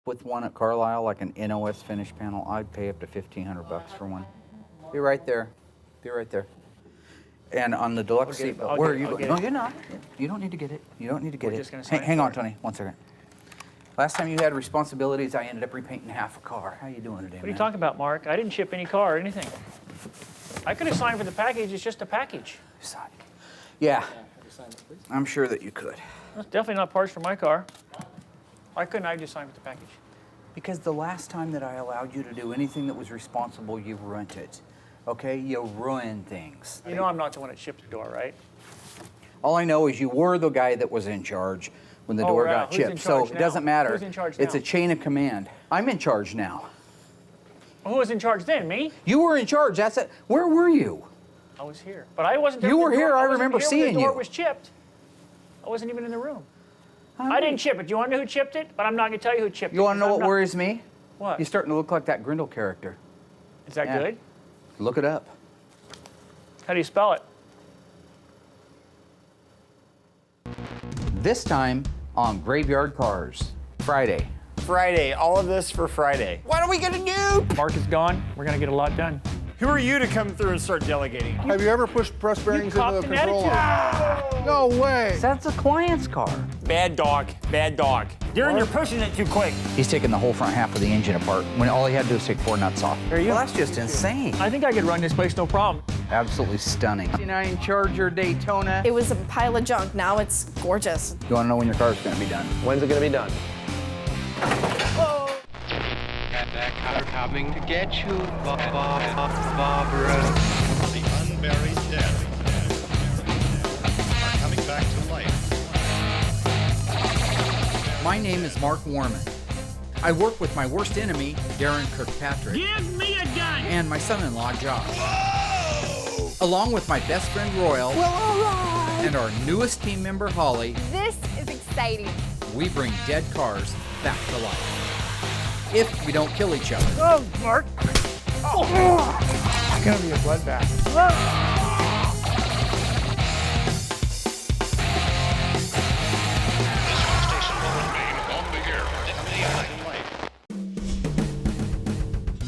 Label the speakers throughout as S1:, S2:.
S1: with one at Carlisle, like an NOS finish panel, I'd pay up to $1,500 for one. Be right there. Be right there. And on the deluxe seat, where are you going? No, you're not. You don't need to get it. You don't need to get it. Hang on, Tony. 1 second. Last time you had responsibilities, I ended up repainting half a car. How you doing today,
S2: What are you talking about, Mark? I didn't ship any car or anything. I could have signed for the package. It's just a package.
S1: Yeah. I'm sure that you could.
S2: That's definitely not parts for my car. Why couldn't I just sign for the package?
S1: Because the last time that I allowed you to do anything that was responsible, you ruined it. Okay? You ruined things.
S2: You know I'm not the one that shipped the door, right?
S1: All I know is you were the guy that was in charge when the door got chipped. So it doesn't matter.
S2: Who's in charge now?
S1: It's a chain of command. I'm in charge now.
S2: Well, who was in charge then? Me?
S1: You were in charge. That's it. Where were you?
S2: I was here. But I wasn't there.
S1: You were here. I remember seeing
S2: you. The door
S1: you.
S2: was chipped. I wasn't even in the room. I didn't chip it. You want to know who chipped it? But I'm not going to tell you who chipped it.
S1: You want to know what worries me?
S2: What?
S1: You're starting to look like that Grindle character.
S2: Is that good?
S1: Look it up.
S2: How do you spell it?
S1: This time on Graveyard Carz, Friday.
S3: Friday, all of this for Friday. Why don't we get a new?
S2: Mark is gone. We're going to get a lot done.
S3: Who are you to come through and start delegating?
S4: Have you ever pushed press bearings into the control arm? No way.
S1: That's a client's car.
S3: Bad dog, bad dog. You're pushing it too quick.
S1: He's taking the whole front half of the engine apart when all he had to do was take 4 nuts off.
S2: There you go.
S1: Well, that's just insane.
S2: I think I could run this place no problem.
S1: Absolutely stunning. 59 Charger Daytona.
S5: It was a pile of junk. Now it's gorgeous.
S1: You want to know when your car's going to be done?
S6: When's it going to be done?
S7: Got that car coming to get you, Barbara.
S8: The unburied dead are coming back to life.
S9: My name is Mark Warman. I work with my worst enemy, Darren Kirkpatrick.
S2: Give me a gun!
S9: And my son-in-law, Josh.
S8: Whoa!
S9: Along with my best friend, Royal.
S5: Well, all right.
S9: And our newest team member, Holly.
S10: This is exciting.
S9: We bring dead cars back to life. If we don't kill each other.
S2: Oh, Mark. Oh. It's going to be a bloodbath.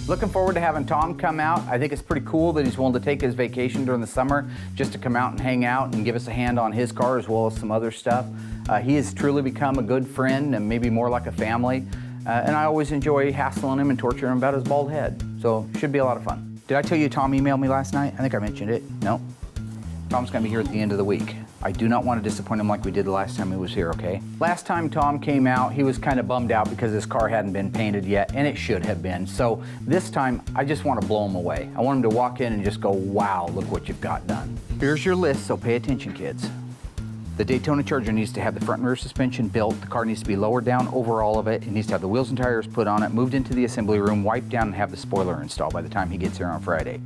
S1: Looking forward to having Tom come out. I think it's pretty cool that he's willing to take his vacation during the summer just to come out and hang out and give us a hand on his car as well as some other stuff. He has truly become a good friend and maybe more like a family. And I always enjoy hassling him and torturing him about his bald head. So should be a lot of fun. Did I tell you Tom emailed me last night? I think I mentioned it. No? Tom's gonna be here at the end of the week. I do not want to disappoint him like we did the last time he was here, okay? Last time Tom came out, he was kind of bummed out because his car hadn't been painted yet, and it should have been. So this time, I just want to blow him away. I want him to walk in and just go, wow, look what you've got done. Here's your list, so pay attention, kids. The Daytona Charger needs to have the front and rear suspension built. The car needs to be lowered down over all of it. It needs to have the wheels and tires put on it, moved into the assembly room, wiped down, and have the spoiler installed by the time he gets here on Friday.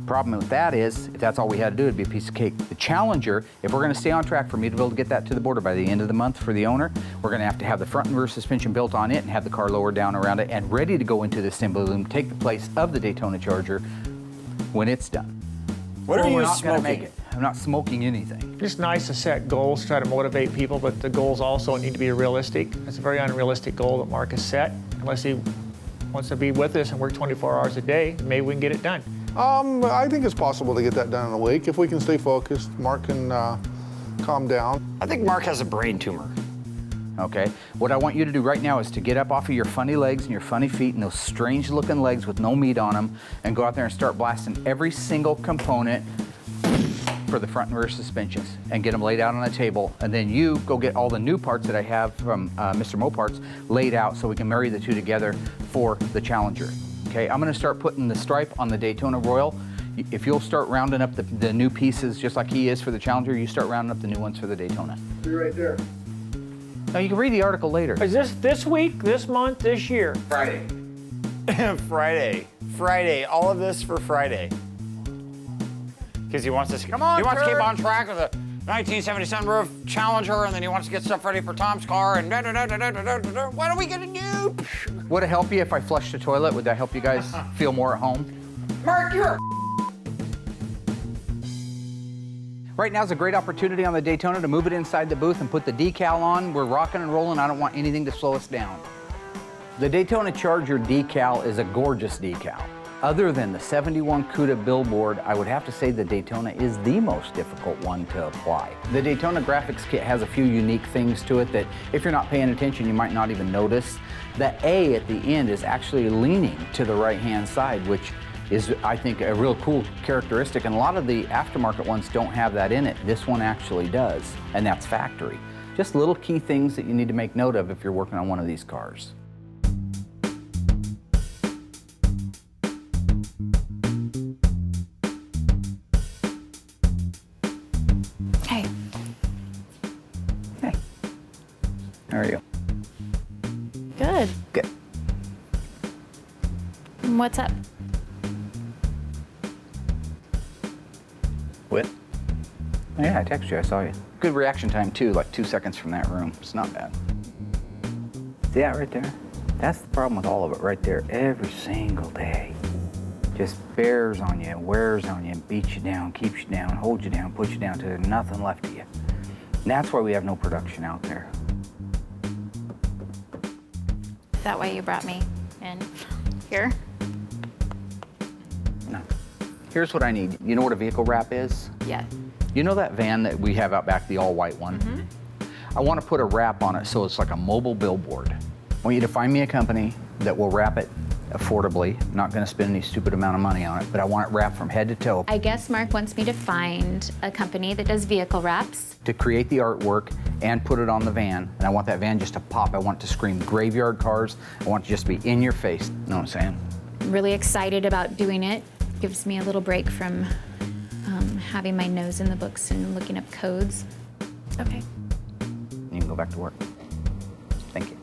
S1: Problem with that is, if that's all we had to do, it'd be a piece of cake. The Challenger, if we're gonna stay on track for me to be able to get that to the border by the end of the month for the owner, we're gonna have to have the front and rear suspension built on it and have the car lowered down around it and ready to go into the assembly room, take the place of the Daytona Charger when it's done.
S3: What are you
S1: not gonna
S3: smoking?
S1: make it. I'm not smoking anything.
S2: It's nice to set goals, try to motivate people, but the goals also need to be realistic. It's a very unrealistic goal that Mark has set. Unless he wants to be with us and work 24 hours a day, maybe we can get it done.
S4: I think it's possible to get that done in a week. If we can stay focused, Mark can calm down.
S3: I think Mark has a brain tumor.
S1: Okay, what I want you to do right now is to get up off of your funny legs and your funny feet and those strange looking legs with no meat on them and go out there and start blasting every single component for the front and rear suspensions and get them laid out on a table. And then you go get all the new parts that I have from Mr. Moparts laid out so we can marry the two together for the Challenger. Okay, I'm gonna start putting the stripe on the Daytona Royal. If you'll start rounding up the new pieces just like he is for the Challenger, you start rounding up the new ones for the Daytona.
S4: Be right there.
S1: Now you can read the article later.
S2: Is this week, this month, this year?
S1: Friday.
S3: Friday, all of this for Friday. Because he wants to keep on track with the 1977 roof Challenger, and then he wants to get stuff ready for Tom's car, and why don't we get a new?
S1: Would it help you if I flushed the toilet? Would that help you guys feel more at home?
S3: Mark, you're
S1: Right now is a great opportunity on the Daytona to move it inside the booth and put the decal on. We're rocking and rolling. I don't want anything to slow us down. The Daytona Charger decal is a gorgeous decal. Other than the 71 CUDA billboard, I would have to say the Daytona is the most difficult one to apply. The Daytona graphics kit has a few unique things to it that if you're not paying attention, you might not even notice. The A at the end is actually leaning to the right-hand side, which is, I think, a real cool characteristic, and a lot of the aftermarket ones don't have that in it. This one actually does, and that's factory. Just little key things that you need to make note of if you're working on one of these cars.
S5: Hey.
S1: Hey. How are you?
S5: Good.
S1: Good.
S5: What's up?
S1: What? Oh, yeah, I texted you, I saw you. Good reaction time too, like 2 seconds from that room. It's not bad. See that right there? That's the problem with all of it right there, every single day. Just bears on you, wears on you, beats you down, keeps you down, holds you down, puts you down till there's nothing left of you. And that's why we have no production out there.
S5: Is that why you brought me in here?
S1: No. Here's what I need. You know what a vehicle wrap is?
S5: Yeah.
S1: You know that van that we have out back, the all-white one? Mm-hmm. I want to put a wrap on it so it's like a mobile billboard. I want you to find me a company that will wrap it affordably. I'm not going to spend any stupid amount of money on it, but I want it wrapped from head to toe.
S6: I guess Mark wants me to find a company that does vehicle wraps.
S1: To create the artwork and put it on the van, and I want that van just to pop. I want it to scream Graveyard Carz. I want it to just be in your face. You know what I'm saying?
S6: I'm really excited about doing it. Gives me a little break from having my nose in the books and looking up codes.
S5: Okay.
S1: You can go back to work. Thank you.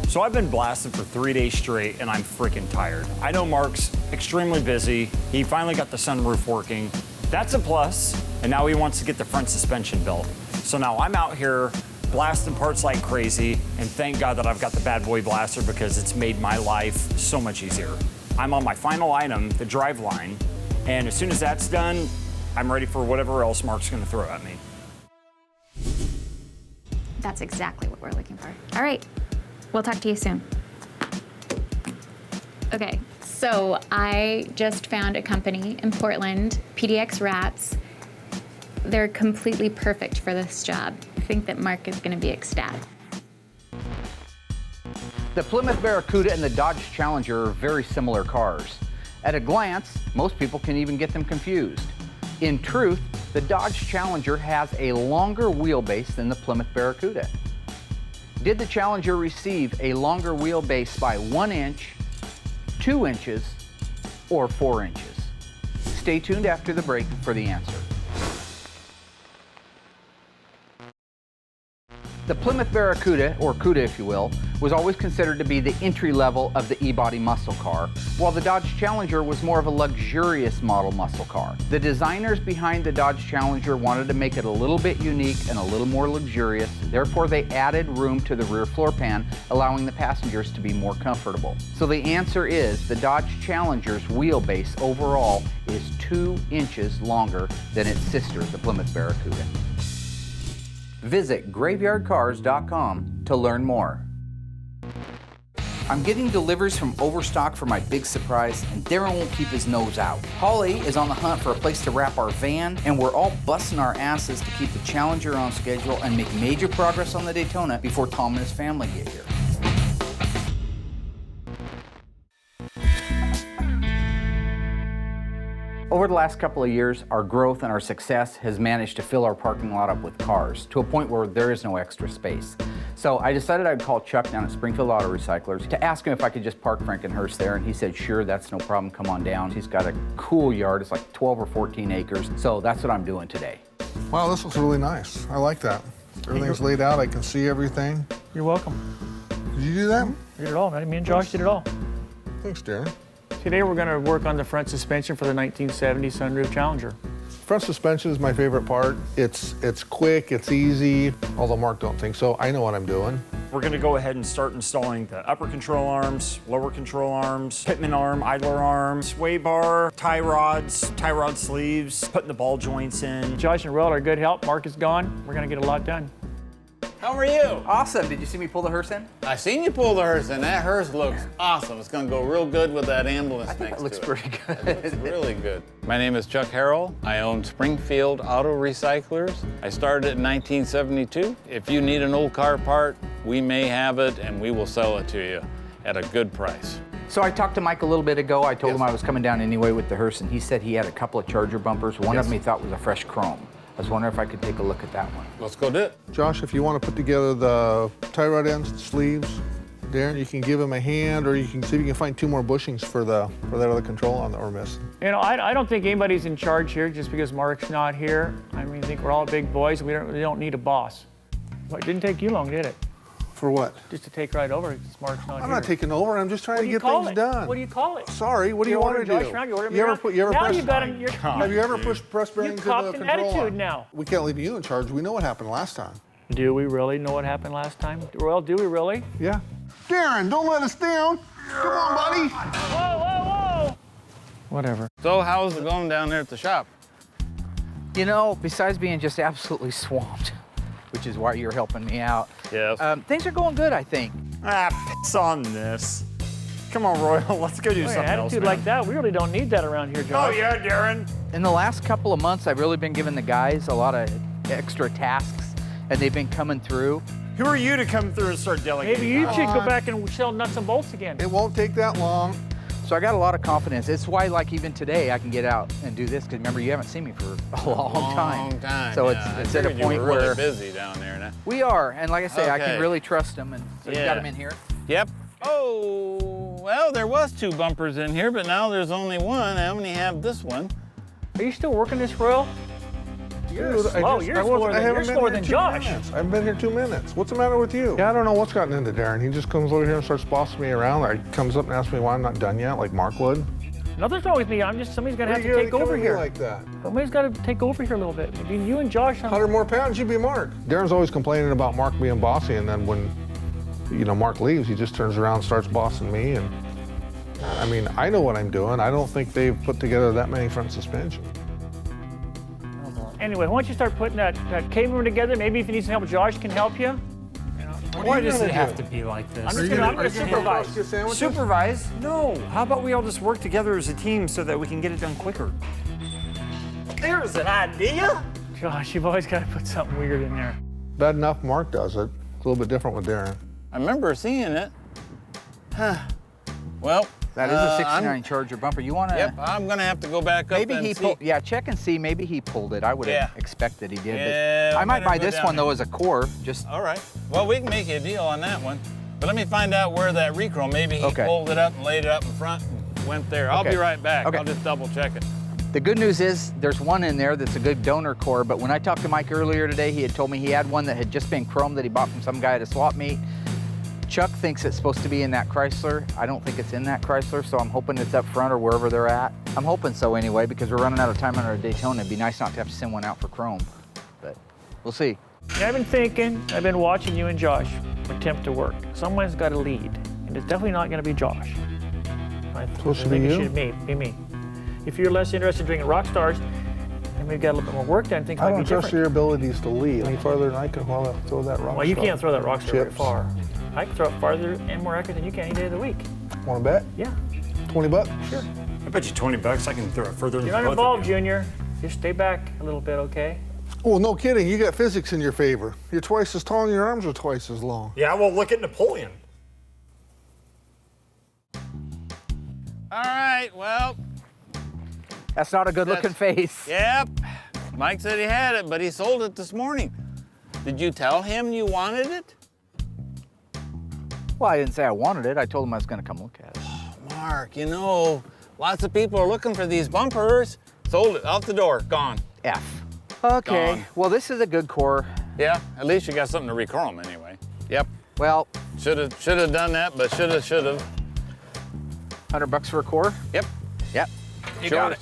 S3: So I've been blasted for 3 days straight and I'm freaking tired. I know Mark's extremely busy. He finally got the sunroof working. That's a plus. And now he wants to get the front suspension built. So now I'm out here blasting parts like crazy, and thank God that I've got the bad boy blaster because it's made my life so much easier. I'm on my final item, the driveline, and as soon as that's done, I'm ready for whatever else Mark's gonna throw at me.
S6: That's exactly what we're looking for. All right, we'll talk to you soon. Okay, so I just found a company in Portland, PDX Wraps. They're completely perfect for this job. I think that Mark is gonna be ecstatic.
S1: The Plymouth Barracuda and the Dodge Challenger are very similar cars. At a glance, most people can even get them confused. In truth, the Dodge Challenger has a longer wheelbase than the Plymouth Barracuda. Did the Challenger receive a longer wheelbase by 1 inch, 2 inches, or 4 inches? Stay tuned after the break for the answer. The Plymouth Barracuda, or Cuda if you will, was always considered to be the entry level of the E-body muscle car, while the Dodge Challenger was more of a luxurious model muscle car. The designers behind the Dodge Challenger wanted to make it a little bit unique and a little more luxurious, therefore they added room to the rear floor pan, allowing the passengers to be more comfortable. So the answer is the Dodge Challenger's wheelbase overall is 2 inches longer than its sister, the Plymouth Barracuda. Visit graveyardcarz.com to learn more. I'm getting deliveries from Overstock for my big surprise, and Darren won't keep his nose out. Holly is on the hunt for a place to wrap our van, and we're all busting our asses to keep the Challenger on schedule and make major progress on the Daytona before Tom and his family get here. Over the last couple of years, our growth and our success has managed to fill our parking lot up with cars to a point where there is no extra space. So I decided I'd call Chuck down at Springfield Auto Recyclers to ask him if I could just park Frankenhurst there, and he said, sure, that's no problem, come on down. He's got a cool yard, it's like 12 or 14 acres, so that's what I'm doing today.
S4: Wow, this looks really nice. I like that. Everything's laid out, I can see everything.
S2: You're welcome.
S4: Did you do that?
S2: We did it all, man. Me and Josh did it all.
S4: Thanks, Darren.
S2: Today we're gonna work on the front suspension for the 1970 sunroof Challenger.
S4: Front suspension is my favorite part. It's quick, it's easy, although Mark don't think so. I know what I'm doing.
S10: We're gonna go ahead and start installing the upper control arms, lower control arms, pitman arm, idler arm, sway bar, tie rod sleeves, putting the ball joints in.
S2: Josh and Royal are good help. Mark is gone. We're gonna get a lot done.
S3: How are you?
S1: Awesome. Did you see me pull the hearse in?
S3: I seen you pull the hearse, and that hearse looks awesome. It's gonna go real good with that ambulance next to it.
S1: That looks pretty good.
S3: It looks really good. My name is Chuck Harrell. I own Springfield Auto Recyclers. I started in 1972. If you need an old car part, we may have it, and we will sell it to you at a good price.
S1: So I talked to Mike a little bit ago. I told him I was coming down anyway with the hearse, and he said he had a couple of Charger bumpers. One of them he thought was a fresh chrome. I was wondering if I could take a look at that one.
S3: Let's go do it.
S4: Josh, if you want to put together the tie rod ends, the sleeves, Darren, you can give him a hand, or you can see if you can find 2 more bushings for that other control arm that we're missing.
S2: You know, I don't think anybody's in charge here just because Mark's not here. I mean, I think we're all big boys. We don't need a boss. Well, it didn't take you long, did it?
S4: For what?
S2: Just to take right over because Mark's not here.
S4: I'm not taking over. I'm just trying to get things done.
S2: What do you call it?
S4: Sorry, what do you want to do?
S2: You ever
S4: press?
S2: Have
S4: you ever pushed press bearing to the control
S2: copped an attitude
S4: arm?
S2: now.
S4: We can't leave you in charge. We know what happened last time.
S2: Do we really know what happened last time? Royal, do we really?
S4: Yeah. Darren, don't let us down. Come on, buddy.
S2: Whoa, whoa, whoa. Whatever.
S3: So how's it going down there at the shop?
S1: You know, besides being just absolutely swamped, which is why you're helping me out.
S3: Yes.
S1: Things are going good, I think.
S10: Piss on this. Come on, Royal, let's go do something else,
S2: attitude
S10: man.
S2: like that, we really don't need that around here, Josh.
S10: Oh, yeah, Darren.
S1: In the last couple of months, I've really been giving the guys a lot of extra tasks, and they've been coming through.
S10: Who are you to come through and start delegating?
S2: Maybe you should go back and sell nuts and bolts again.
S4: It won't take that long.
S1: So I got a lot of confidence. It's why, like, even today, I can get out and do this, because remember, you haven't seen me for a long time. So
S3: yeah.
S1: it's at a
S3: You
S1: point
S3: were
S1: where
S3: really busy down there now.
S1: we are, and like I say, I
S3: Okay.
S1: can really trust them. And so you got them in here.
S3: Yep. Oh, well, there was 2 bumpers in here, but now there's only 1. I only have this one.
S2: Are you still working this, Royal? You're
S4: Dude,
S2: slow. You're slower than Josh.
S4: I haven't been here 2 minutes. What's the matter with you? Yeah, I don't know what's gotten into Darren. He just comes over here and starts bossing me around. Or he comes up and asks me why I'm not done yet, like Mark would.
S2: Nothing's wrong with me. Somebody's gonna have to take over here.
S4: Like that.
S2: Somebody's got to take over here a little bit. Maybe you and Josh.
S4: 100 more pounds, you'd be Mark. Darren's always complaining about Mark being bossy, and then when, Mark leaves, he just turns around and starts bossing me. And I mean, I know what I'm doing. I don't think they've put together that many front suspensions.
S2: Anyway, why don't you start putting that cable room together? Maybe if you need some help, Josh can help you.
S10: Why does it have to be like this?
S2: I'm gonna supervise.
S10: Supervise? No. How about we all just work together as a team so that we can get it done quicker? There's an idea.
S2: Josh, you've always got to put something weird in there.
S4: Bad enough Mark does it. It's a little bit different with Darren.
S3: I remember seeing it. Well,
S1: That is a 69 Charger bumper. You want to?
S3: Yep, I'm going to have to go back up
S1: Maybe
S3: and
S1: he
S3: see.
S1: pulled. Yeah, check and see. Maybe he pulled it. I would have expected he did.
S3: Yeah,
S1: but I might
S3: better
S1: buy
S3: go
S1: this
S3: down
S1: one
S3: there.
S1: though as a core. Just.
S3: All right. Well, we can make you a deal on that one. But let me find out where that rechrome. Maybe he pulled it up and laid it up in front and went there. I'll be right back. I'll just double check it.
S1: The good news is there's one in there that's a good donor core, but when I talked to Mike earlier today, he had told me he had one that had just been chromed that he bought from some guy at a swap meet. Chuck thinks it's supposed to be in that Chrysler. I don't think it's in that Chrysler, so I'm hoping it's up front or wherever they're at. I'm hoping so anyway, because we're running out of time on our Daytona. It'd be nice not to have to send one out for chrome, but we'll see.
S2: Yeah, I've been watching you and Josh attempt to work. Someone's got to lead, and it's definitely not going to be Josh.
S4: Supposed to be you?
S2: It should be me. If you're less interested in drinking rock stars, and we've got a little bit more work done, things might be
S4: I don't
S2: different.
S4: trust your abilities to lead any farther than I can while I throw that rock star.
S2: Well, you can't throw that rock star very
S4: Chips.
S2: far. I can throw it farther and more accurate than you can any day of the week.
S4: Want to bet?
S2: Yeah.
S4: 20 bucks?
S2: Sure.
S10: I bet you 20 bucks I can throw it further than
S2: You're not
S10: both
S2: involved,
S10: of you.
S2: Junior. Just stay back a little bit, okay?
S4: Oh, no kidding. You got physics in your favor. You're twice as tall and your arms are twice as long.
S10: Yeah, well, look at Napoleon.
S3: All right, well.
S1: That's not a good looking face.
S3: Yep. Mike said he had it, but he sold it this morning. Did you tell him you wanted it?
S1: Well, I didn't say I wanted it. I told him I was going to come look at it.
S3: Mark, lots of people are looking for these bumpers. Sold it, out the door, gone.
S1: F. Okay,
S3: Gone.
S1: well, this is a good core.
S3: Yeah, at least you got something to rechrome anyway. Yep.
S1: Well,
S3: should have done that, but should have.
S1: $100 for a core?
S3: Yep.
S1: Yep.
S3: You got it.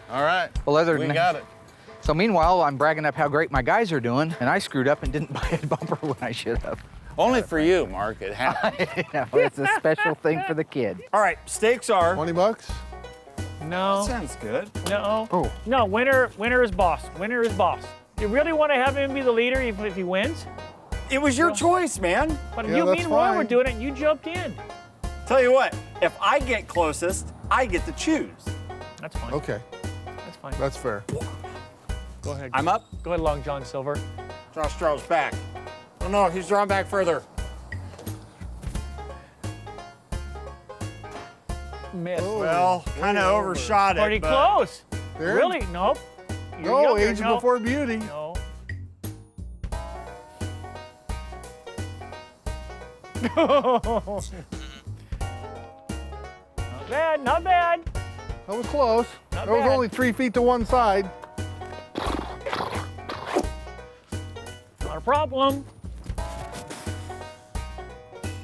S3: All right.
S1: Well, other than
S3: we got it.
S1: So meanwhile, I'm bragging up how great my guys are doing, and I screwed up and didn't buy a bumper when I should have.
S3: Only for you, Mark. It happens.
S1: No, it's a special thing for the kid.
S10: All right, stakes are.
S4: 20 bucks?
S2: No.
S3: Sounds good.
S2: No.
S4: Oh.
S2: No, winner is boss. Winner is boss. You really want to have him be the leader if he wins?
S10: It was your choice, man.
S2: But
S4: Yeah,
S2: you,
S4: that's
S2: me and Roy were
S4: fine.
S2: doing it, and you jumped in.
S10: Tell you what, if I get closest, I get to choose.
S2: That's fine.
S4: Okay,
S2: That's fine.
S4: that's fair.
S2: Go ahead.
S10: I'm up.
S2: Go ahead, Long John Silver.
S3: Josh Strauss back. Oh no, he's drawn back further.
S2: Miss.
S10: Well, kind of overshot it.
S2: Pretty
S10: but-
S2: close.
S4: There?
S2: Really? Nope. You're
S4: No,
S2: younger.
S4: age
S2: No.
S4: before beauty.
S2: No. Not bad, not bad.
S4: That was close.
S2: Not
S4: That was
S2: bad.
S4: only 3 feet to one side.
S2: Not a problem.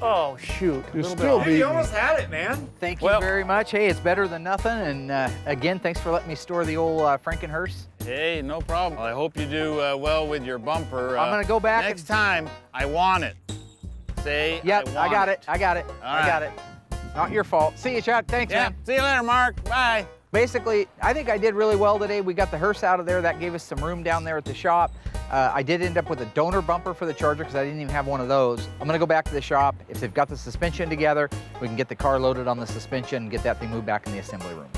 S2: Oh, shoot.
S4: You
S2: Little
S4: still
S2: bit
S4: beat me.
S10: had it, man.
S1: Thank you very much. Hey, it's better than nothing. And again, thanks for letting me store the old Frankenhurst.
S3: Hey, no problem. I hope you do well with your bumper.
S1: I'm gonna go back
S3: next
S1: and-
S3: time. I want it. Say,
S1: Yep,
S3: I
S1: I got it. I got it. I got
S3: right.
S1: it. Not your fault. See you, Chuck. Thanks,
S3: Yeah.
S1: man.
S3: See you later, Mark. Bye.
S1: Basically, I think I did really well today. We got the hearse out of there. That gave us some room down there at the shop. I did end up with a donor bumper for the Charger because I didn't even have one of those. I'm gonna go back to the shop. If they've got the suspension together, we can get the car loaded on the suspension and get that thing moved back in the assembly room.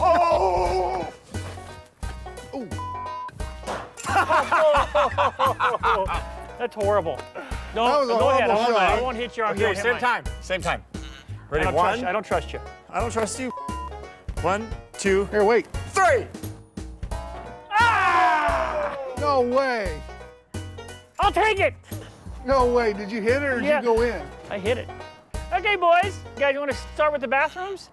S10: Oh!
S2: That's horrible. No,
S4: That was a
S2: go ahead.
S4: horrible shot.
S2: I won't hit you.
S10: Okay, same time. Same time. Ready?
S2: I don't trust you.
S10: I don't trust you. 1, 2,
S4: Here, wait.
S10: 3.
S4: No way.
S2: I'll take it.
S4: No way. Did you hit it or did
S2: Yeah.
S4: you go in?
S2: I hit it. Okay, boys. You guys want to start with the bathrooms?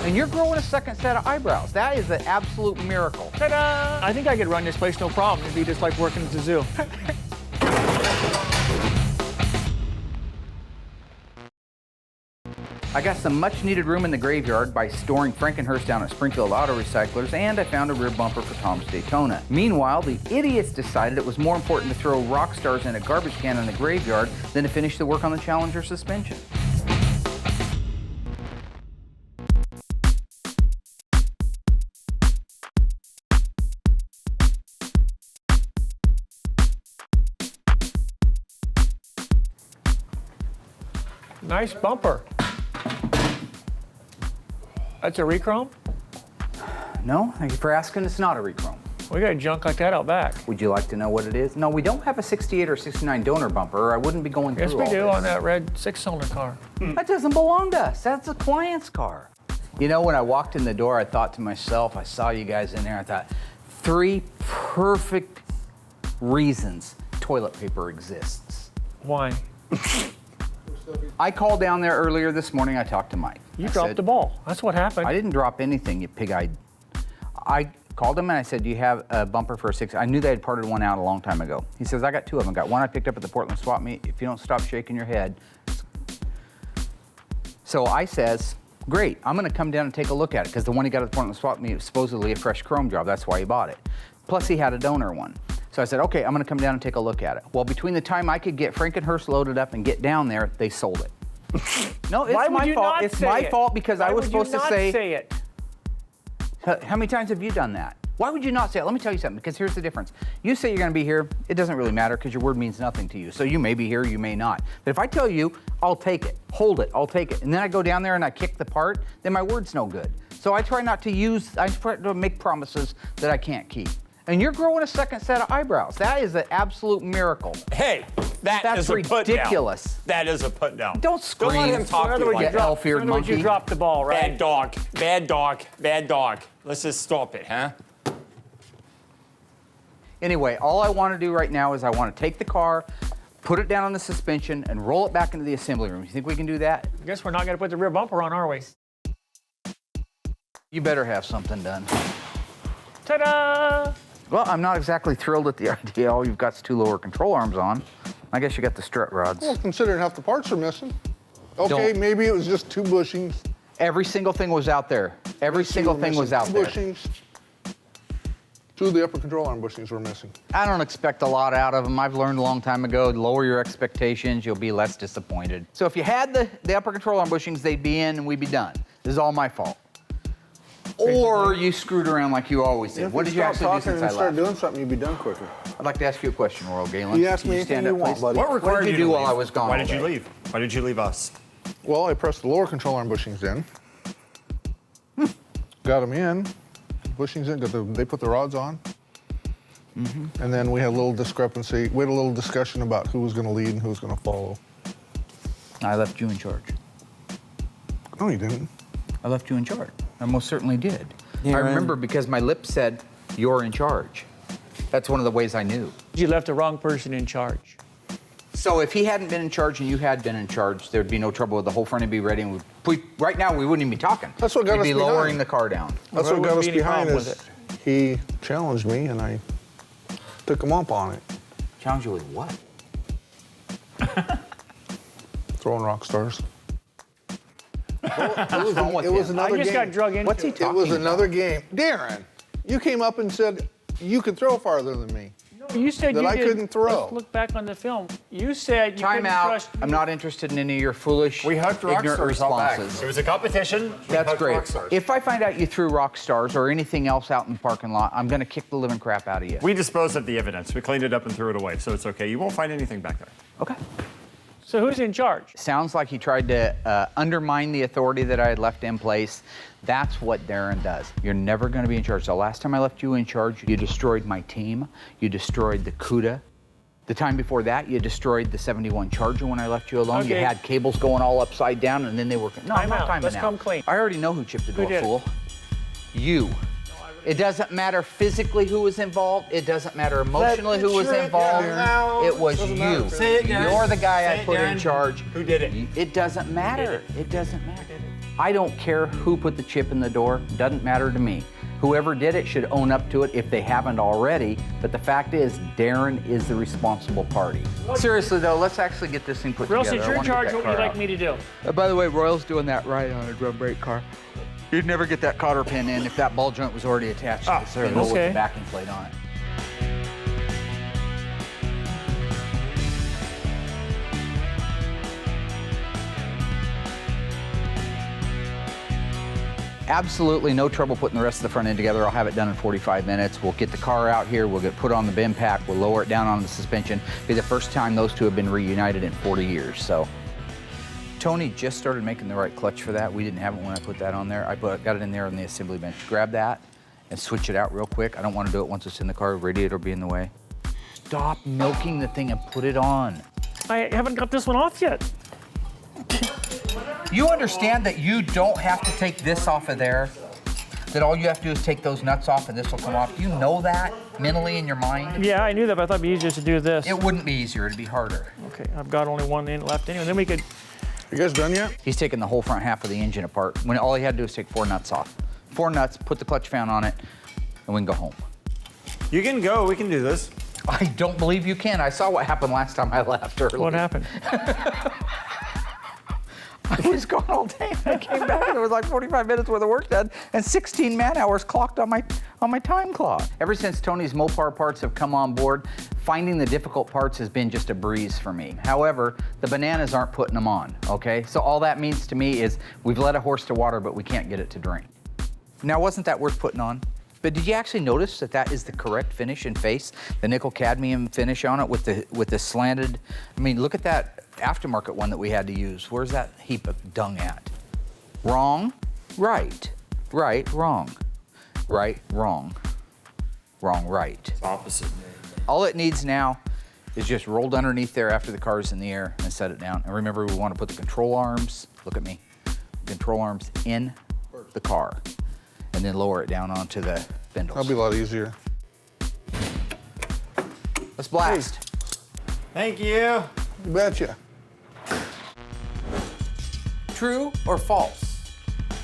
S1: And you're growing a second set of eyebrows. That is an absolute miracle.
S2: Ta-da! I think I could run this place no problem. It'd be just like working at the zoo.
S1: I got some much needed room in the graveyard by storing Frankenhurst down at Springfield Auto Recyclers, and I found a rear bumper for Tom's Daytona. Meanwhile, the idiots decided it was more important to throw rock stars in a garbage can in the graveyard than to finish the work on the Challenger suspension.
S2: Nice bumper. That's a rechrome?
S1: No, thank you for asking. It's not a rechrome.
S2: We got junk like that out back.
S1: Would you like to know what it is? No, we don't have a 68 or 69 donor bumper, or I wouldn't be going
S2: Yes,
S1: through
S2: we
S1: all
S2: do
S1: this.
S2: on that red 6-cylinder car.
S1: That doesn't belong to us. That's a client's car. You know, when I walked in the door, I thought to myself, I saw you guys in there, I thought, 3 perfect reasons toilet paper exists.
S2: Why?
S1: I called down there earlier this morning, I talked to Mike.
S2: You
S1: I
S2: dropped
S1: said,
S2: the ball. That's what happened.
S1: I didn't drop anything, you pig-eyed. I called him and I said, do you have a bumper for a 6? I knew they had parted one out a long time ago. He says, I got 2 of them. Got one I picked up at the Portland swap meet. If you don't stop shaking your head. So I says, great, I'm gonna come down and take a look at it because the one he got at the Portland swap meet was supposedly a fresh chrome job. That's why he bought it. Plus he had a donor one. So I said, okay, I'm gonna come down and take a look at it. Well, between the time I could get Frankenhurst loaded up and get down there, they sold it. No, it's
S2: Why would
S1: my
S2: you
S1: fault.
S2: not
S1: It's
S2: say
S1: my
S2: it?
S1: fault because
S2: Why
S1: I was
S2: would you
S1: supposed to
S2: not say it.
S1: How many times have you done that? Why would you not say it? Let me tell you something, because here's the difference. You say you're gonna be here, it doesn't really matter because your word means nothing to you. So you may be here, you may not. But if I tell you, I'll take it, hold it, I'll take it, and then I go down there and I kick the part, then my word's no good. So I try not to I try to make promises that I can't keep. And you're growing a second set of eyebrows. That is an absolute miracle.
S10: Hey,
S1: That's
S10: is a
S1: ridiculous.
S10: put down. That is a put down.
S1: Don't scream.
S10: Don't let him talk to you like that.
S1: elf-eared
S2: In other words, you
S1: monkey.
S2: dropped the ball, right?
S10: Bad dog, bad dog, bad dog. Let's just stop it, huh?
S1: Anyway, all I want to do right now is I want to take the car, put it down on the suspension, and roll it back into the assembly room. You think we can do that?
S2: I guess we're not gonna put the rear bumper on, are we?
S1: You better have something done.
S2: Ta-da!
S1: Well, I'm not exactly thrilled at the idea. All you've got is 2 lower control arms on. I guess you got the strut rods.
S4: Well, considering half the parts are missing. Okay,
S1: Don't-
S4: maybe it was just 2 bushings.
S1: Every single thing was out there. Every single thing was out there.
S4: Bushings. 2 of the upper control arm bushings were missing.
S1: I don't expect a lot out of them. I've learned a long time ago, lower your expectations, you'll be less disappointed. So if you had the upper control arm bushings, they'd be in and we'd be done. This is all my fault. Or you screwed around like you always did. What did you actually do since I left?
S4: Start doing something, you'd be done quicker.
S1: I'd like to ask you a question, Royal Galen.
S4: You ask
S1: Can
S4: me anything
S1: stand
S4: you
S1: up,
S4: want,
S1: please?
S4: buddy.
S10: What required
S1: did you
S10: you
S1: do
S10: to
S1: while
S10: leave?
S1: I was gone
S10: Why
S1: all
S10: did you
S1: day?
S10: leave? Why did you leave us?
S4: Well, I pressed the lower control arm bushings in. Got them in, bushings in, they put the rods on. And then we had a little discrepancy. We had a little discussion about who was going to lead and who was going to follow.
S1: I left you in charge.
S4: No, you didn't.
S1: I left you in charge. I most certainly did. I remember because my lips said, you're in charge. That's one of the ways I knew.
S2: You left the wrong person in charge.
S1: So if he hadn't been in charge and you had been in charge, there'd be no trouble with the whole front. It'd be ready. And right now, we wouldn't even be talking.
S4: That's what got us
S1: We'd be
S4: behind.
S1: lowering the car down.
S4: That's
S2: There
S4: what got
S2: wouldn't
S4: us
S2: be any
S4: behind
S2: problem
S4: is
S2: with
S4: he challenged me and I took him up on it.
S1: Challenge you with what?
S4: Throwing rock stars.
S1: What's wrong with
S4: It was
S1: him?
S4: another
S2: I just
S4: game.
S2: got drug into
S1: What's he
S2: it.
S1: talking
S4: It was
S1: about?
S4: another game. Darren, you came up and said you could throw farther than me.
S2: You said
S4: that
S2: you
S4: I
S2: did-
S4: couldn't throw.
S2: Let's look back on the film. You said you
S1: Time
S2: couldn't
S1: out.
S2: trust.
S1: I'm not interested in any of your foolish,
S10: We hooked rock
S1: ignorant
S10: stars out back.
S1: responses.
S10: It was a competition. We
S1: That's
S10: hooked
S1: great.
S10: rock stars.
S1: If I find out you threw rock stars or anything else out in the parking lot, I'm going to kick the living crap out of you.
S10: We disposed of the evidence. We cleaned it up and threw it away, so it's okay. You won't find anything back there.
S1: Okay.
S2: So who's in charge?
S1: Sounds like he tried to undermine the authority that I had left in place. That's what Darren does. You're never going to be in charge. The last time I left you in charge, you destroyed my team. You destroyed the CUDA. The time before that, you destroyed the 71 Charger when I left you alone. You
S2: Okay.
S1: had cables going all upside down, and then they were... No, I'm
S2: Time
S1: not
S2: out.
S1: timing
S2: Let's
S1: out.
S2: come clean.
S1: I already know who chipped the
S2: Who
S1: door,
S2: did it?
S1: fool. You. It doesn't matter physically who was involved. It doesn't matter emotionally who was involved. It was you.
S10: Say it, Darren.
S1: You're the guy
S10: Say
S1: I
S10: it,
S1: put in
S10: Darren.
S1: charge.
S10: Who did it?
S1: It doesn't matter. It doesn't matter. I don't care who put the chip in the door. Doesn't matter to me. Whoever did it should own up to it if they haven't already. But the fact is, Darren is the responsible party. Seriously though, let's actually get this thing put
S2: Royal,
S1: together.
S2: since
S1: I
S2: you're in
S1: wanna get
S2: charge,
S1: that
S2: what would you
S1: car
S2: like
S1: out.
S2: me to do?
S1: By the way, Royal's doing that right on a drum brake car. You'd never get that cotter pin in if that ball joint was already attached to the cylinder with
S2: okay.
S1: the backing plate on it. Absolutely no trouble putting the rest of the front end together. I'll have it done in 45 minutes. We'll get the car out here. We'll get put on the bin pack. We'll lower it down on the suspension. Be the first time those two have been reunited in 40 years. So Tony just started making the right clutch for that. We didn't have it when I put that on there. Got it in there on the assembly bench. Grab that and switch it out real quick. I don't want to do it once it's in the car. Radiator will be in the way. Stop milking the thing and put it on.
S2: I haven't got this one off yet.
S1: You understand that you don't have to take this off of there? That all you have to do is take those nuts off and this will come off? Do you know that mentally in your mind?
S2: Yeah, I knew that, but I thought it'd be easier to do this.
S1: It wouldn't be easier, it'd be harder.
S2: Okay, I've got only one in left anyway. Then we could.
S4: You guys done yet?
S1: He's taking the whole front half of the engine apart when all he had to do was take 4 nuts off. 4 nuts, put the clutch fan on it, and we can go home.
S10: You can go. We can do this.
S1: I don't believe you can. I saw what happened last time I left early.
S2: What happened?
S1: I was gone all day. I came back and it was like 45 minutes worth of work done and 16 man hours clocked on my time clock. Ever since Tony's Mopar parts have come on board, finding the difficult parts has been just a breeze for me. However, the bananas aren't putting them on, okay? So all that means to me is we've led a horse to water, but we can't get it to drink. Now, wasn't that worth putting on? But did you actually notice that that is the correct finish and face? The nickel cadmium finish on it with the slanted, I mean, look at that aftermarket one that we had to use. Where's that heap of dung at? Wrong, right, right, wrong, right, wrong, wrong, right.
S10: It's opposite.
S1: All it needs now is just rolled underneath there after the car's in the air and set it down. And remember, we want to put the control arms, look at me, control arms in the car and then lower it down onto the spindles.
S4: That'll be a lot easier.
S1: Let's blast.
S10: Thank you.
S4: You betcha.
S1: True or false?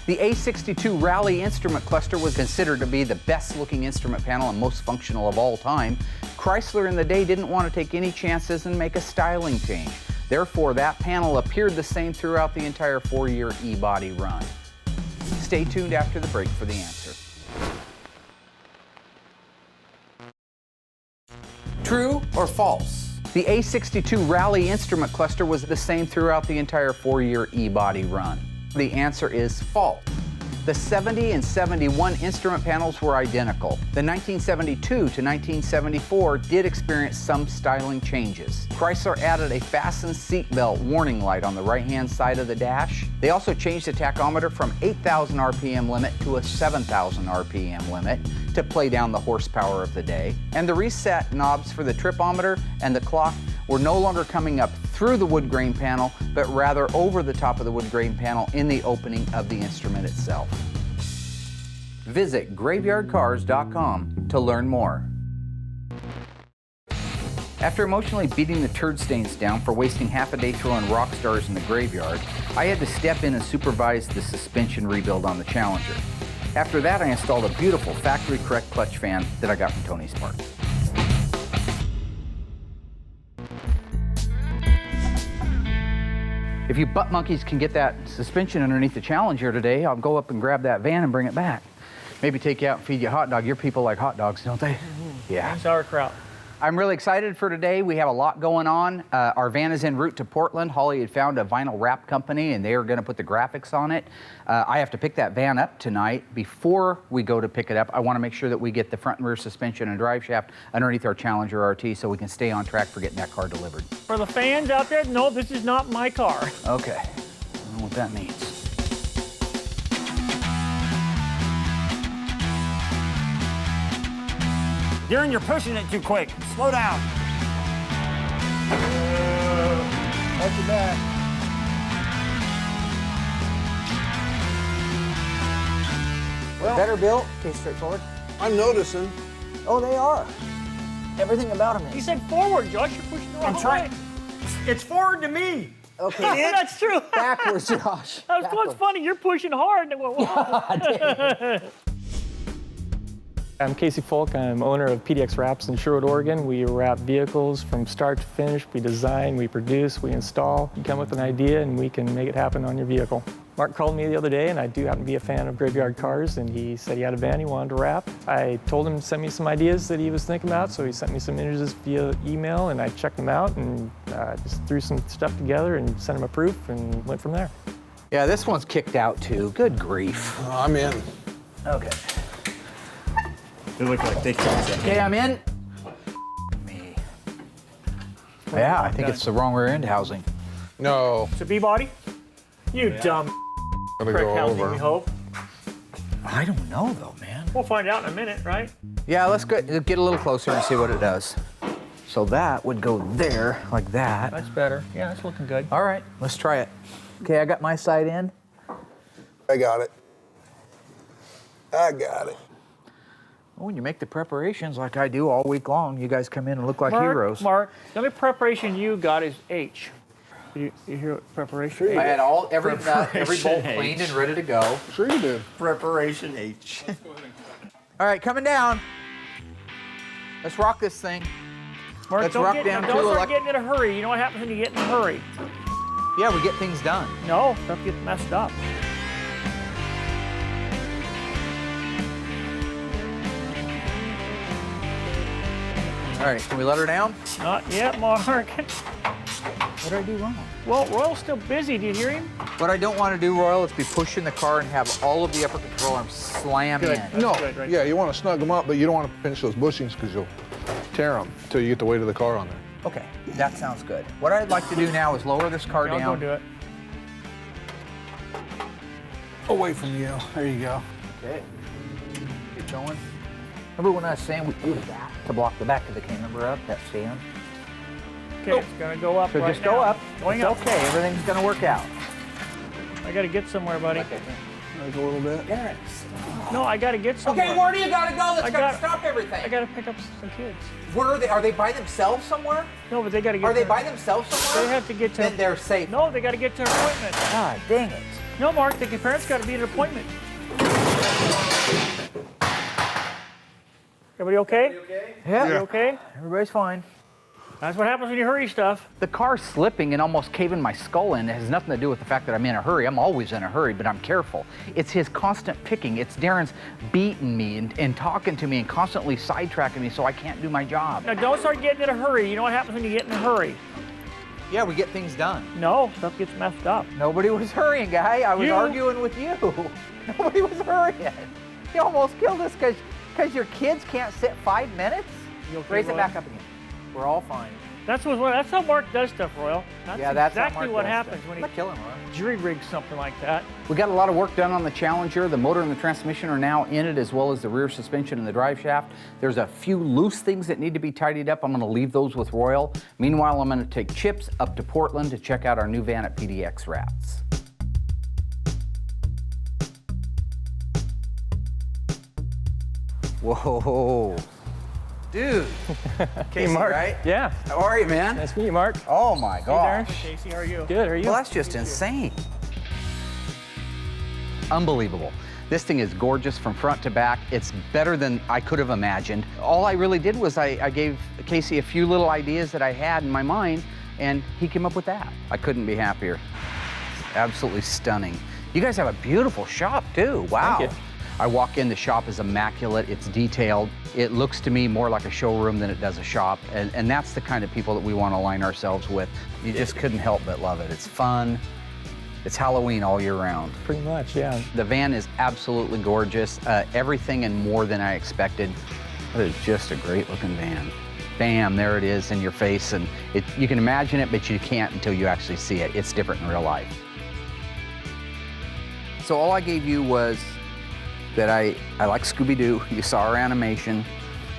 S1: The A62 Rally instrument cluster was considered to be the best looking instrument panel and most functional of all time. Chrysler in the day didn't want to take any chances and make a styling change. Therefore, that panel appeared the same throughout the entire 4-year E-body run. Stay tuned after the break for the answer. True or false? The A62 Rally instrument cluster was the same throughout the entire 4-year E-body run. The answer is false. The 70 and 71 instrument panels were identical. The 1972 to 1974 did experience some styling changes. Chrysler added a fasten seatbelt warning light on the right-hand side of the dash. They also changed the tachometer from 8,000 RPM limit to a 7,000 RPM limit to play down the horsepower of the day. And the reset knobs for the tripometer and the clock were no longer coming up through the wood grain panel, but rather over the top of the wood grain panel in the opening of the instrument itself. Visit graveyardcarz.com to learn more. After emotionally beating the turd stains down for wasting half a day throwing rock stars in the graveyard, I had to step in and supervise the suspension rebuild on the Challenger. After that, I installed a beautiful factory-correct clutch fan that I got from Tony's Parts. If you butt monkeys can get that suspension underneath the Challenger today, I'll go up and grab that van and bring it back. Maybe take you out and feed you a hot dog. Your people like hot dogs, don't they? Yeah.
S2: And sauerkraut.
S1: I'm really excited for today. We have a lot going on. Our van is en route to Portland. Holly had found a vinyl wrap company, and they are going to put the graphics on it. I have to pick that van up tonight. Before we go to pick it up, I want to make sure that we get the front and rear suspension and drive shaft underneath our Challenger RT so we can stay on track for getting that car delivered.
S2: For the fans out there, no, this is not my car.
S1: Okay, I don't know what that means.
S3: Darren, you're pushing it too quick. Slow down.
S4: Watch your back.
S11: Well, better built, okay, straightforward.
S4: I'm noticing.
S11: Oh, they are. Everything about them is.
S2: He said forward, Josh. You're pushing the wrong way.
S3: It's forward to me.
S11: Okay.
S2: Yeah, that's true.
S11: Backwards, Josh.
S2: That's what's funny. You're pushing hard. And whoa.
S12: I'm Casey Folk. I'm owner of PDX Wraps in Sherwood, Oregon. We wrap vehicles from start to finish. We design, we produce, we install. You come with an idea and we can make it happen on your vehicle. Mark called me the other day, and I do happen to be a fan of Graveyard Carz, and he said he had a van he wanted to wrap. I told him to send me some ideas that he was thinking about, so he sent me some images via email, and I checked them out and just threw some stuff together and sent him a proof and went from there.
S1: Yeah, this one's kicked out too. Good grief.
S4: I'm in.
S1: Okay.
S10: They look like they can't.
S1: Okay, I'm in. Me. Yeah, I think it's the wrong rear end housing.
S4: No.
S2: It's a B-body? You dumb
S4: Gotta
S2: prick
S4: go
S2: housing,
S4: over.
S2: we hope.
S1: I don't know though, man.
S2: We'll find out in a minute, right?
S1: Yeah, let's get a little closer and see what it does. So that would go there, like that.
S2: That's better. Yeah, that's looking good.
S1: All right, let's try it. Okay, I got my side in.
S4: I got it. I got it.
S1: Well, when you make the preparations like I do all week long, you guys come in and look like heroes.
S2: Mark, the only preparation you got is H. You hear what preparation?
S1: I had every nut, every bolt cleaned and ready to go.
S4: Sure you did.
S3: Preparation H.
S1: All right, coming down. Let's rock this thing.
S2: Mark,
S1: Let's
S2: don't
S1: rock
S2: get,
S1: down
S2: don't
S1: to
S2: start getting in a hurry. You know what happens when you get in a hurry?
S1: Yeah, we get things done.
S2: No, stuff gets messed up.
S1: All right, can we let her down?
S2: Not yet, Mark.
S1: What did I do wrong?
S2: Well, Royal's still busy. Do you hear him?
S1: What I don't want to do, Royal, is be pushing the car and have all of the upper control arms slam in.
S4: No,
S2: good, right?
S4: yeah, you want to snug them up, but you don't want to pinch those bushings because you'll tear them until you get the weight of the car on there.
S1: Okay, that sounds good. What I'd like to do now is lower this car
S2: I'll
S1: down.
S2: go do it.
S1: Away from you. There you go. Okay. Keep going. Remember when I was saying we use that to block the back of the camber up, that stand?
S2: Okay, it's gonna go up
S1: So
S2: right
S1: just go
S2: now.
S1: up.
S2: Going
S1: It's
S2: up.
S1: okay, everything's gonna work out.
S2: I gotta get somewhere, buddy.
S4: Like a little bit.
S1: Yes.
S2: No, I gotta get somewhere.
S1: Okay, where do you gotta go? That's
S2: I
S1: gotta
S2: got-
S1: stop everything.
S2: I gotta pick up some kids.
S1: Where are they? Are they by themselves somewhere?
S2: No, but they gotta get.
S1: Are they
S2: to,
S1: by themselves somewhere?
S2: They have to get to.
S1: Then they're safe.
S2: No, they gotta get to an appointment.
S1: God dang it.
S2: No, Mark, the parents gotta be at an appointment. Everybody okay?
S1: Yeah.
S2: You okay?
S1: Everybody's fine.
S2: That's what happens when you hurry stuff.
S1: The car's slipping and almost caving my skull in. It has nothing to do with the fact that I'm in a hurry. I'm always in a hurry, but I'm careful. It's his constant picking. It's Darren's beating me and talking to me and constantly sidetracking me so I can't do my job.
S2: Now don't start getting in a hurry. You know what happens when you get in a hurry?
S1: Yeah, we get things done.
S2: No, stuff gets messed up.
S1: Nobody was hurrying, guy. I was arguing with you. Nobody was hurrying. You almost killed us because your kids can't sit 5 minutes? Raise it back up again. We're all fine.
S2: That's how Mark does stuff, Royal. That's exactly what happens when he jury rigs something like that.
S1: We got a lot of work done on the Challenger. The motor and the transmission are now in it, as well as the rear suspension and the drive shaft. There's a few loose things that need to be tidied up. I'm going to leave those with Royal. Meanwhile, I'm going to take Chips up to Portland to check out our new van at PDX Wraps. Whoa. Dude. Casey,
S12: Mark.
S1: right?
S12: Yeah.
S1: How are you, man?
S12: Nice to meet you, Mark.
S1: Oh my gosh.
S2: Hey, Casey, how are you?
S12: Good, how are you?
S1: Well, that's just insane. Unbelievable. This thing is gorgeous from front to back. It's better than I could have imagined. All I really did was I gave Casey a few little ideas that I had in my mind, and he came up with that. I couldn't be happier. Absolutely stunning. You guys have a beautiful shop, too. Wow.
S12: Thank you.
S1: I walk in, the shop is immaculate, it's detailed. It looks to me more like a showroom than it does a shop, and that's the kind of people that we want to align ourselves with. You just couldn't help but love it. It's fun. It's Halloween all year round.
S12: Pretty much, yeah.
S1: The van is absolutely gorgeous. Everything and more than I expected. It is just a great looking van. Bam, there it is in your face, and you can imagine it, but you can't until you actually see it. It's different in real life. So all I gave you was that I like Scooby-Doo, you saw our animation,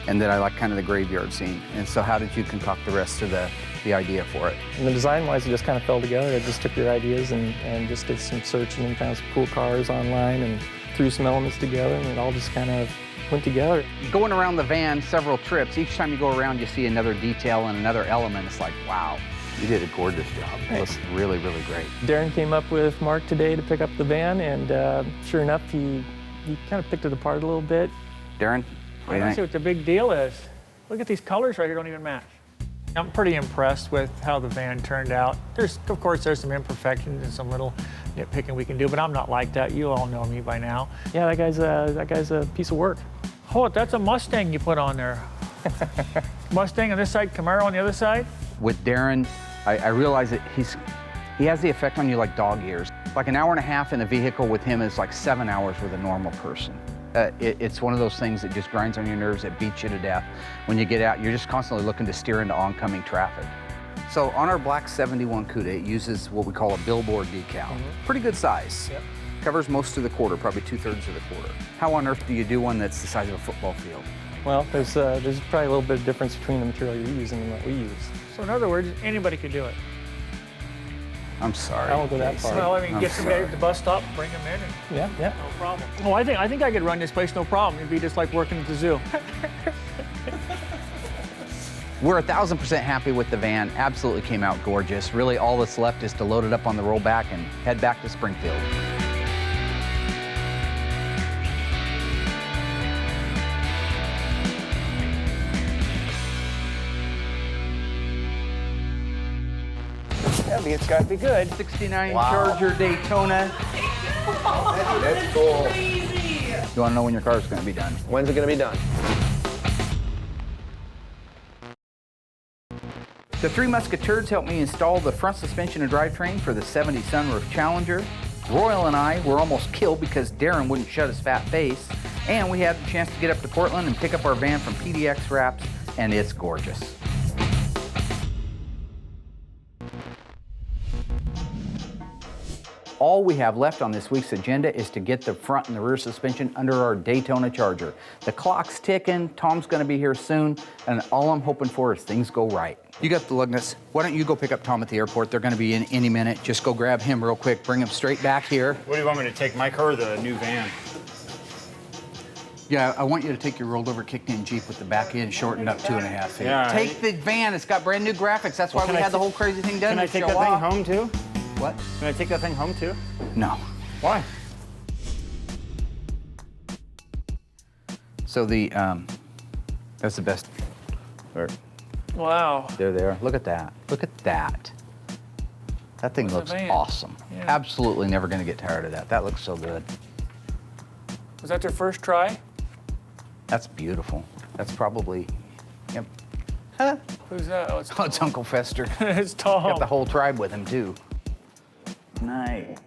S1: and that I like kind of the graveyard scene. And so how did you concoct the rest of the idea for it?
S12: And the design-wise, it just kind of fell together. I just took your ideas and just did some searching and found some cool cars online and threw some elements together, and it all just kind of went together.
S1: Going around the van several trips, each time you go around, you see another detail and another element. It's like, wow, you did a gorgeous job. It looks really, really great.
S12: Darren came up with Mark today to pick up the van, and sure enough, he kind of picked it apart a little bit.
S1: Darren, what do you
S2: I
S1: think?
S2: see what the big deal is. Look at these colors right here, don't even match. I'm pretty impressed with how the van turned out. Of course, there's some imperfections and some little nitpicking we can do, but I'm not like that. You all know me by now.
S12: Yeah, that guy's a piece of work.
S2: Oh, that's a Mustang you put on there. Mustang on this side, Camaro on the other side.
S1: With Darren, I realize that he has the effect on you like dog ears. Like an hour and a half in a vehicle with him is like 7 hours with a normal person. It's one of those things that just grinds on your nerves, it beats you to death. When you get out, you're just constantly looking to steer into oncoming traffic. So on our black 71 Cuda, it uses what we call a billboard decal. Pretty good size.
S2: Yep.
S1: Covers most of the quarter, probably 2/3 of the quarter. How on earth do you do one that's the size of a football field?
S12: Well, there's probably a little bit of difference between the material you're using and what we use.
S2: So in other words, anybody could do it.
S1: I'm sorry.
S12: I won't go that far.
S2: Well, I mean,
S1: I'm
S2: get somebody
S1: sorry.
S2: at the bus stop, bring them in, and
S12: Yeah.
S2: no problem. Oh, I think I could run this place no problem. It'd be just like working at the zoo.
S1: We're 1,000% happy with the van. Absolutely came out gorgeous. Really, all that's left is to load it up on the rollback and head back to Springfield.
S2: It's got to be good.
S1: 69 Charger Daytona.
S11: That's cool.
S1: You want to know when your car's going to be done?
S11: When's it going to be done?
S1: The Three Musketeers helped me install the front suspension and drivetrain for the 70 sunroof Challenger. Royal and I were almost killed because Darren wouldn't shut his fat face. And we had the chance to get up to Portland and pick up our van from PDX Wraps, and it's gorgeous. All we have left on this week's agenda is to get the front and the rear suspension under our Daytona Charger. The clock's ticking, Tom's gonna be here soon, and all I'm hoping for is things go right. You got the lug nuts. Why don't you go pick up Tom at the airport? They're gonna be in any minute. Just go grab him real quick, bring him straight back here.
S10: What do you want me to take, my car or the new van?
S1: Yeah, I want you to take your rolled over kicked in Jeep with the back end shortened up 2.5 feet.
S10: Yeah,
S1: take the van, it's got brand new graphics. That's why we had the whole crazy thing done
S10: Can I
S1: to
S10: take
S1: show
S10: that thing
S1: off.
S10: home too?
S1: What?
S10: Can I take that thing home too?
S1: No.
S10: Why?
S1: So that's the best, or
S2: Wow.
S1: They're there. Look at that. Look at that. That thing looks awesome.
S2: Yeah.
S1: Absolutely never going to get tired of that. That looks so good.
S2: Was that their first try?
S1: That's beautiful. That's probably, yep.
S2: Who's that? Oh, it's
S1: Oh, it's Uncle Fester.
S2: It's Tom.
S1: Got the whole tribe with him, too. Nice.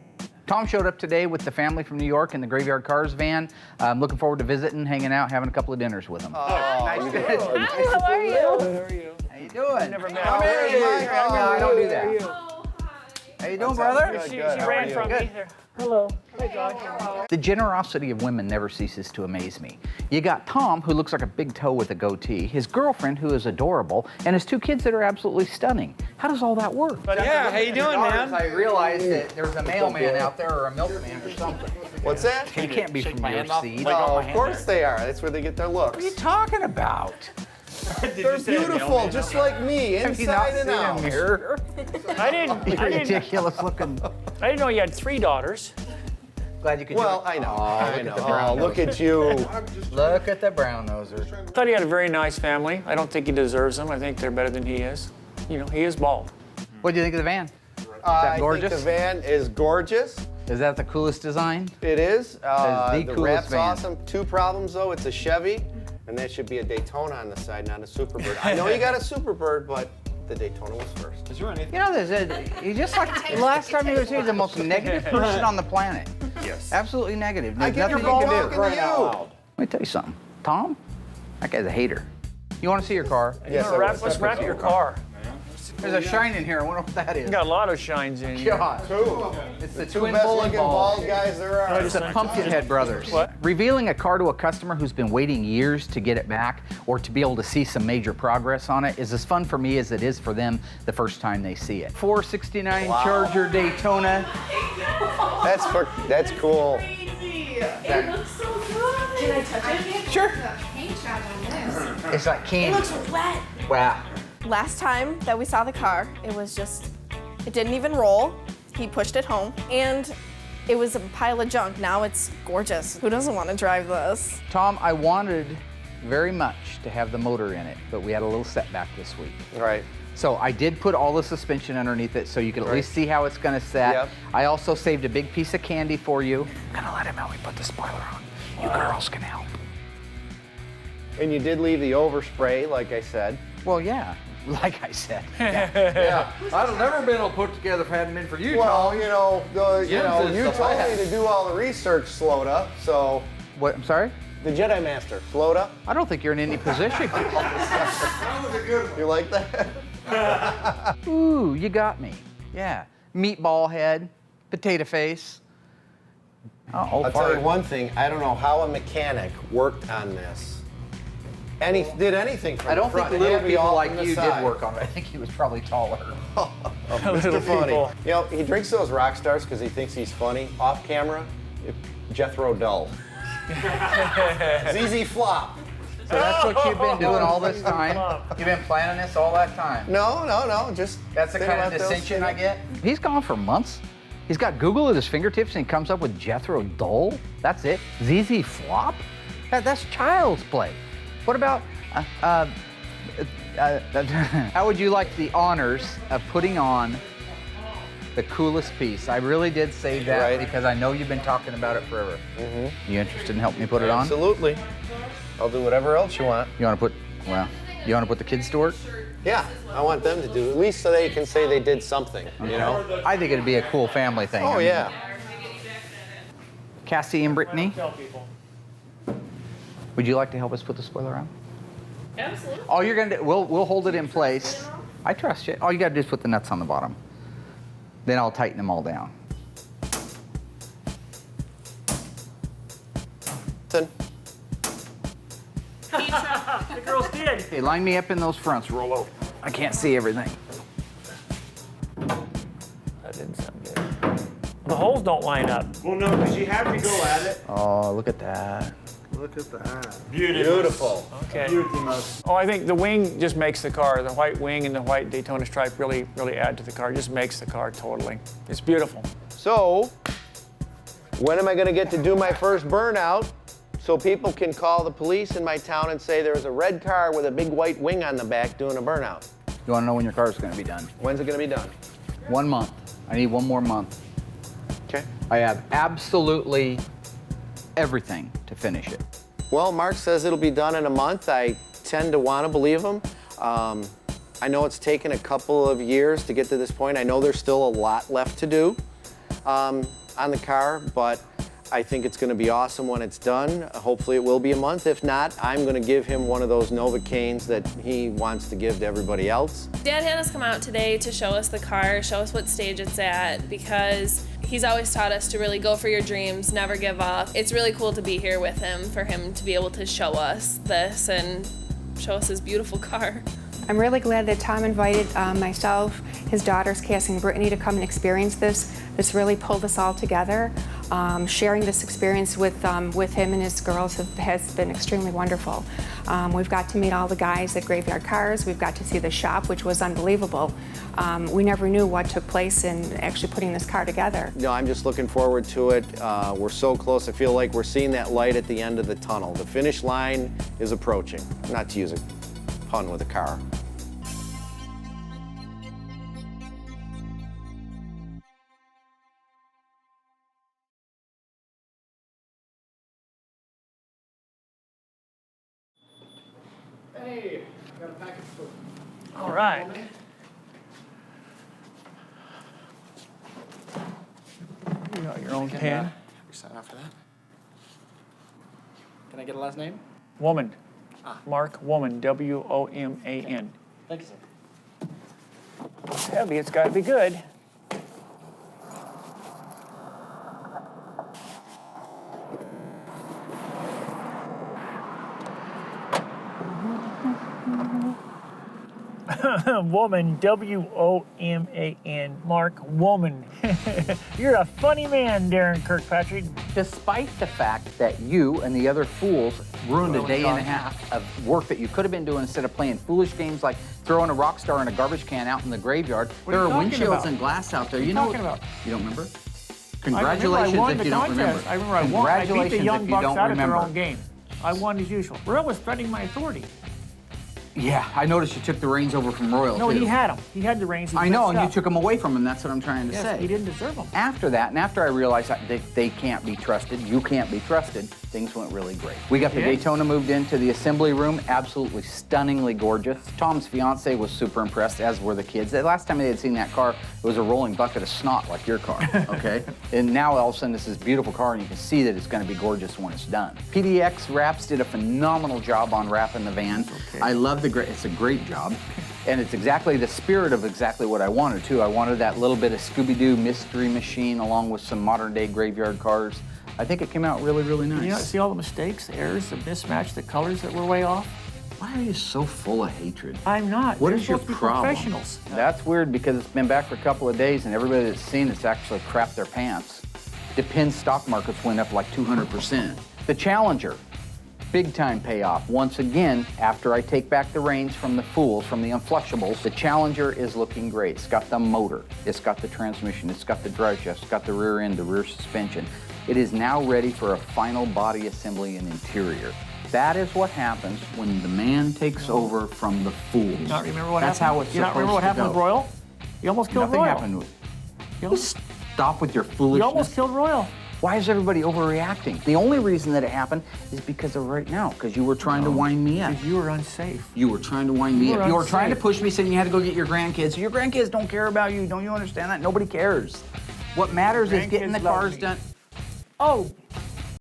S1: Tom showed up today with the family from New York in the Graveyard Carz van. I'm looking forward to visiting, hanging out, having a couple of dinners with them.
S5: Hi, how are you?
S2: How are you?
S1: How you doing?
S2: Never met
S1: Come
S2: her.
S1: here, Mike.
S2: How
S1: No, I don't do that.
S2: are you?
S1: How you doing, brother?
S2: She ran from me. There. Hello. Hey, John.
S1: The generosity of women never ceases to amaze me. You got Tom, who looks like a big toe with a goatee, his girlfriend, who is adorable, and his two kids that are absolutely stunning. How does all that work?
S3: Yeah, how you doing, man?
S1: I realized that there's a mailman out there or a milkman or something.
S11: What's that?
S1: He can't be from your seed.
S11: No, of course they are. That's where they get their looks.
S1: What are you talking about?
S11: They're beautiful, just like me,
S1: Have you not
S11: inside and
S1: seen
S11: out.
S1: a mirror?
S2: I didn't
S1: Ridiculous looking.
S2: I didn't know you had 3 daughters.
S1: Glad you could
S11: Well,
S1: do it.
S11: I know.
S1: Oh,
S11: I
S1: look
S11: know.
S1: at the brown
S11: Oh, look
S1: nose.
S11: at you.
S1: Look at the brown noser.
S2: I thought he had a very nice family. I don't think he deserves them. I think they're better than he is. You know, he is bald.
S1: What do you think of the van?
S11: I
S1: gorgeous?
S11: think the van is gorgeous.
S1: Is that the coolest design?
S11: It is.
S1: That is the
S11: The
S1: coolest
S11: wrap's
S1: van.
S11: awesome. 2 problems though. It's a Chevy, and that should be a Daytona on the side, not a Superbird. I know you got a Superbird, but the Daytona was first.
S10: Is there anything?
S1: You know, you just like last time he was here, the most negative person on the planet.
S10: Yes.
S1: Absolutely negative.
S11: I
S1: There's
S11: give your
S1: nothing
S11: ball
S1: you can
S11: talking
S1: do.
S11: to you.
S1: Let me tell you something. Tom, that guy's a hater. You want to see your car?
S11: Yes, I would.
S2: Let's wrap your car.
S1: There's a shine in here. I wonder what that is.
S2: You got a lot of shines in here.
S1: God. It's the
S11: Two
S1: twin
S11: best
S1: bowling
S11: looking
S1: balls.
S11: bald guys there are.
S1: It's the Pumpkinhead brothers.
S2: What?
S1: Revealing a car to a customer who's been waiting years to get it back or to be able to see some major progress on it is as fun for me as it is for them the first time they see it. 469 Charger Daytona.
S11: That's cool.
S5: It looks so good. Can I touch it?
S1: Sure.
S5: Paint job on this.
S1: It's like candy.
S5: It looks wet.
S1: Wow.
S13: Last time that we saw the car, it didn't even roll. He pushed it home, and it was a pile of junk. Now it's gorgeous. Who doesn't want to drive this?
S1: Tom, I wanted very much to have the motor in it, but we had a little setback this week.
S11: Right.
S1: So I did put all the suspension underneath it so you can at least see how it's gonna set.
S11: Yep.
S1: I also saved a big piece of candy for you. I'm gonna let him help me put the spoiler on. You girls can help.
S11: And you did leave the overspray, like I said.
S1: Well, yeah, like I said.
S4: Yeah, I'd have never been able to put together if it hadn't been for you,
S11: Well,
S4: Tom.
S11: you
S4: did stuff
S11: told
S4: like
S11: me
S4: that.
S11: to do all the research, Sloda. So
S1: What, I'm sorry?
S11: the Jedi Master, Sloda.
S1: I don't think you're in any position.
S11: You like that?
S1: Ooh, you got me. Yeah. Meatball head, potato face. Oh,
S11: I'll tell you one thing. I don't know how a mechanic worked on this. Did anything from
S1: I don't
S11: the front.
S1: think
S11: It
S1: little
S11: had to be
S1: people
S11: all
S1: like
S11: from the
S1: you
S11: side.
S1: did work on it. I think he was probably taller.
S11: Mr. Funny. You know, he drinks those rock stars because he thinks he's funny. Off camera, Jethro Dull. ZZ Flop.
S1: So that's what you've been doing all this time? You've been planning this all that time?
S11: No. Just
S1: That's the
S11: thinking
S1: kind of
S11: about those
S1: dissension
S11: things.
S1: I get? He's gone for months. He's got Google at his fingertips and he comes up with Jethro Dull. That's it. ZZ Flop? That's child's play. What about, how would you like the honors of putting on the coolest piece? I really did save that
S11: Right.
S1: because I know you've been talking about it forever. You interested in helping me put it on?
S11: Absolutely. I'll do whatever else you want.
S1: You want to put the kids to work?
S11: Yeah, I want them to do, at least so they can say they did something, you know?
S1: I think it'd be a cool family thing.
S11: Oh, yeah.
S1: Cassie and Brittany,
S2: Tell people.
S1: would you like to help us put the spoiler on?
S5: Absolutely.
S1: All you're gonna do, we'll hold it in place. I trust you. All you gotta do is put the nuts on the bottom. Then I'll tighten them all down.
S2: The girls did.
S1: Okay, line me up in those fronts. Roll over. I can't see everything.
S2: That didn't sound good. The holes don't line up.
S10: Well, no, because you have to go at it.
S1: Oh, look at that.
S4: Look at that.
S11: Beautiful.
S2: Okay. Oh, I think the wing just makes the car. The white wing and the white Daytona stripe really add to the car. It just makes the car totally. It's beautiful.
S11: So, when am I going to get to do my first burnout? So people can call the police in my town and say there's a red car with a big white wing on the back doing a burnout.
S1: You want to know when your car is going to be done?
S11: When's it going to be done?
S1: 1 month. I need 1 more month.
S11: Okay.
S1: I have absolutely everything to finish it.
S11: Well, Mark says it'll be done in a month. I tend to want to believe him. I know it's taken a couple of years to get to this point. I know there's still a lot left to do on the car, but I think it's going to be awesome when it's done. Hopefully it will be a month. If not, I'm going to give him one of those Novocaines that he wants to give to everybody else.
S14: Dad had us come out today to show us the car, show us what stage it's at, because he's always taught us to really go for your dreams, never give up. It's really cool to be here with him, for him to be able to show us this and show us his beautiful car.
S15: I'm really glad that Tom invited myself, his daughters, Cassie and Brittany, to come and experience this. This really pulled us all together. Sharing this experience with him and his girls has been extremely wonderful. We've got to meet all the guys at Graveyard Carz. We've got to see the shop, which was unbelievable. We never knew what took place in actually putting this car together.
S11: No, I'm just looking forward to it. We're so close. I feel like we're seeing that light at the end of the tunnel. The finish line is approaching, not to use a pun with a car.
S2: Hey, I got a package for you. All right. You got your own pen.
S16: We sign off for that. Can I get a last name?
S2: Woman. Mark Woman, W-O-M-A-N.
S16: Thank you, sir.
S2: It's heavy, it's got to be good. Woman, W-O-M-A-N, Mark Woman. You're a funny man, Darren Kirkpatrick.
S1: Despite the fact that you and the other fools ruined a day and a half of work that you could have been doing instead of playing foolish games like throwing a rock star in a garbage can out in the graveyard.
S2: What
S1: There
S2: are you
S1: are
S2: talking
S1: windshields
S2: about?
S1: and glass out there.
S2: What are
S1: You
S2: you
S1: know
S2: talking about?
S1: You don't remember?
S2: I
S1: Congratulations
S2: won
S1: if
S2: the
S1: you don't
S2: contest.
S1: remember.
S2: I remember I won. I beat the
S1: Congratulations
S2: Young
S1: if you
S2: Bucks
S1: don't
S2: out of their
S1: remember.
S2: own game. I won as usual. Royal was threatening my authority.
S1: Yeah, I noticed you took the reins over from Royal,
S2: No,
S1: too.
S2: he had them. He had the reins. He
S1: I know,
S2: messed
S1: and you
S2: up.
S1: took them away from him. That's what I'm trying to
S2: Yes,
S1: say.
S2: he didn't deserve them.
S1: After that, and after I realized that they can't be trusted, you can't be trusted, things went really great. We got the
S2: Yeah.
S1: Daytona moved into the assembly room, absolutely stunningly gorgeous. Tom's fiance was super impressed, as were the kids. The last time they had seen that car, it was a rolling bucket of snot like your car, okay? And now all of a sudden it's this beautiful car, and you can see that it's gonna be gorgeous when it's done. PDX Wraps did a phenomenal job on wrapping the van. I love it's a great job. And it's exactly the spirit of exactly what I wanted, too. I wanted that little bit of Scooby-Doo mystery machine along with some modern-day graveyard cars. I think it came out really, really nice.
S2: Did you not see all the mistakes, the errors, the mismatch, the colors that were way off?
S1: Why are you so full of hatred?
S2: I'm not.
S1: What
S2: They're
S1: is your
S2: supposed to be
S1: problem?
S2: Professionals.
S1: That's weird because it's been back for a couple of days and everybody that's seen it's actually crapped their pants. The pin stock markets went up like 200%. The Challenger. Big time payoff. Once again, after I take back the reins from the fools, from the Unflushables, the Challenger is looking great. It's got the motor, it's got the transmission, it's got the drive shaft, it's got the rear end, the rear suspension. It is now ready for a final body assembly and interior. That is what happens when the man takes over from the fools.
S2: You not remember what
S1: That's
S2: happened?
S1: how it's
S2: You not remember what
S1: supposed to
S2: happened with
S1: go.
S2: Royal? You almost killed
S1: Nothing
S2: Royal.
S1: happened with Stop with your foolishness.
S2: You almost killed Royal.
S1: Why is everybody overreacting? The only reason that it happened is because of right now, because you were trying to wind me up.
S2: Because you were unsafe.
S1: You were trying to wind me
S2: You
S1: up.
S2: were
S1: You were
S2: unsafe.
S1: trying to push me, saying you had to go get your grandkids. Your grandkids don't care about you. Don't you understand that? Nobody cares. What matters is getting the
S2: Grandkids love
S1: cars
S2: me.
S1: done.
S2: Oh,